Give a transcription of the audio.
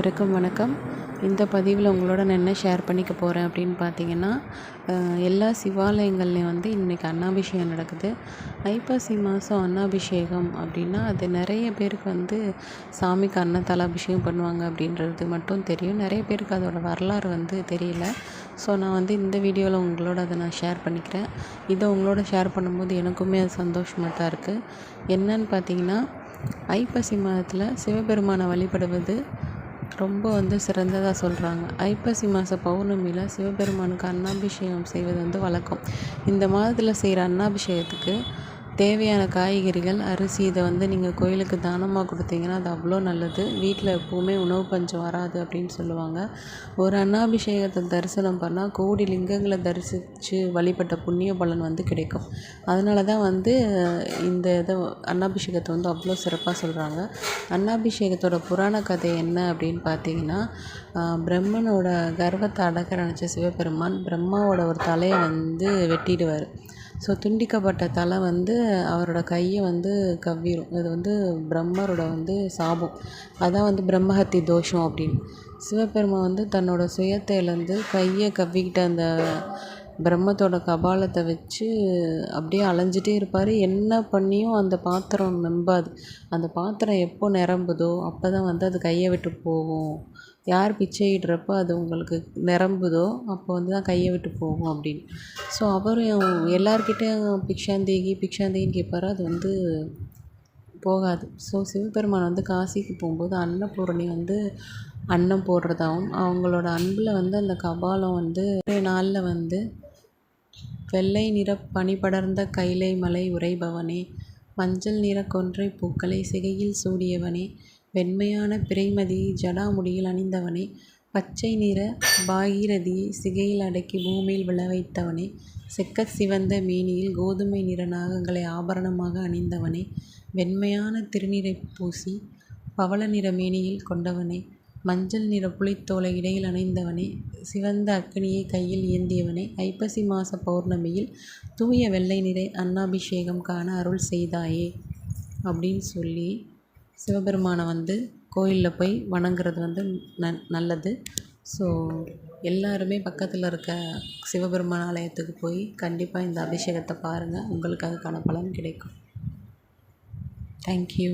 அனைவருக்கும் வணக்கம். இந்த பதிவில் உங்களோட நான் என்ன ஷேர் பண்ணிக்க போகிறேன் அப்படின்னு பார்த்தீங்கன்னா, எல்லா சிவாலயங்கள்லேயும் வந்து இன்றைக்கி அன்னாபிஷேகம் நடக்குது. ஐப்பசி மாதம் அன்னாபிஷேகம் அப்படின்னா அது நிறைய பேருக்கு வந்து சாமிக்கு அன்னத்தால் அபிஷேகம் பண்ணுவாங்க அப்படின்றது மட்டும் தெரியும். நிறைய பேருக்கு அதோட வரலாறு வந்து தெரியல. ஸோ நான் வந்து இந்த வீடியோவில் உங்களோட அதை நான் ஷேர் பண்ணிக்கிறேன். இதை உங்களோட ஷேர் பண்ணும்போது எனக்குமே அது சந்தோஷமாக தான் இருக்குது. என்னன்னு பார்த்தீங்கன்னா, ஐப்பசி மாதத்தில் சிவபெருமானை வழிபடுவது ரொம்ப வந்து சிறந்ததாக சொல்கிறாங்க. ஐப்பசி மாத பௌர்ணமியில் சிவபெருமானுக்கு அன்னாபிஷேகம் செய்வது வந்து வழக்கம். இந்த மாதத்தில் செய்கிற அன்னாபிஷேகத்துக்கு தேவையான காய்கறிகள், அரிசி இதை வந்து நீங்கள் கோயிலுக்கு தானமாக கொடுத்தீங்கன்னா அது அவ்வளோ நல்லது. வீட்டில் எப்போவுமே உணவு பஞ்சம் வராது அப்படின்னு சொல்லுவாங்க. ஒரு அன்னாபிஷேகத்தை தரிசனம் பண்ணால் கோடி லிங்கங்களை தரிசித்து வழிபட்ட புண்ணிய பலன் வந்து கிடைக்கும். அதனால தான் வந்து இந்த இதை அன்னாபிஷேகத்தை வந்து அவ்வளோ சிறப்பாக சொல்கிறாங்க. அன்னாபிஷேகத்தோட புராண கதை என்ன அப்படின்னு பார்த்தீங்கன்னா, பிரம்மனோட கர்வத்தை அடக்க நினச்ச சிவபெருமான் பிரம்மாவோட ஒரு தலையை வந்து வெட்டிடுவார். ஸோ துண்டிக்கப்பட்ட தலை வந்து அவரோட கையை வந்து கவ்விரும். இது வந்து பிரம்மரோட வந்து சாபம். அதான் வந்து பிரம்மஹத்தி தோஷம் அப்படின்னு. சிவபெருமான் வந்து தன்னோட சுயத்தை இழந்து கையை கவ்விக்கிட்ட அந்த பிரம்மத்தோட கபாலத்தை வச்சு அப்படியே அலைஞ்சிட்டே இருப்பார். என்ன பண்ணியும் அந்த பாத்திரம் நம்பாது. அந்த பாத்திரம் எப்போ நிரம்புதோ அப்போ தான் வந்து அது கையை விட்டு போகும். யார் பிச்சையிடுறப்போ அது உங்களுக்கு நிரம்புதோ அப்போ வந்து தான் கையை விட்டு போகும் அப்படின்னு. ஸோ அவரும் எல்லார்கிட்டையும் பிக்ஷாந்தேகின்னு கேட்பார். அது வந்து போகாது. ஸோ சிவபெருமான் வந்து காசிக்கு போகும்போது அன்னபூரணி வந்து அன்னம் போடுறதாகவும் அவங்களோட அன்பில் வந்து அந்த கபாலம் வந்து ஒரே நாளில் வந்து வெள்ளை நிற பனி படர்ந்த கைலை மலை உறைபவனே, மஞ்சள் நிற கொன்றை பூக்களை சிகையில் சூடியவனே, வெண்மையான பிறைமதியை ஜடாமுடியில் அணிந்தவனே, பச்சை நிற பாகீரதியை சிகையில் அடக்கி பூமியில் விழ வைத்தவனே, செக்கச் சிவந்த மேனியில் கோதுமை நிற நாகங்களை ஆபரணமாக அணிந்தவனே, வெண்மையான திருநீரை பூசி பவள நிற மேனியில் கொண்டவனே, மஞ்சள் நிற புலித்தோலை இடையில் அணிந்தவனே, சிவந்த அக்கினியை கையில் ஏந்தியவனே, ஐப்பசி மாத பௌர்ணமியில் தூய வெள்ளை நிறை அன்னாபிஷேகம் காண அருள் செய்தாயே அப்படின்னு சொல்லி சிவபெருமானை வந்து கோயிலில் போய் வணங்குறது வந்து நல்லது. ஸோ எல்லாருமே பக்கத்தில் இருக்க சிவபெருமான் ஆலயத்துக்கு போய் கண்டிப்பாக இந்த அபிஷேகத்தை பாருங்கள். உங்களுக்கு அதுக்கான பலன் கிடைக்கும். தேங்க்யூ.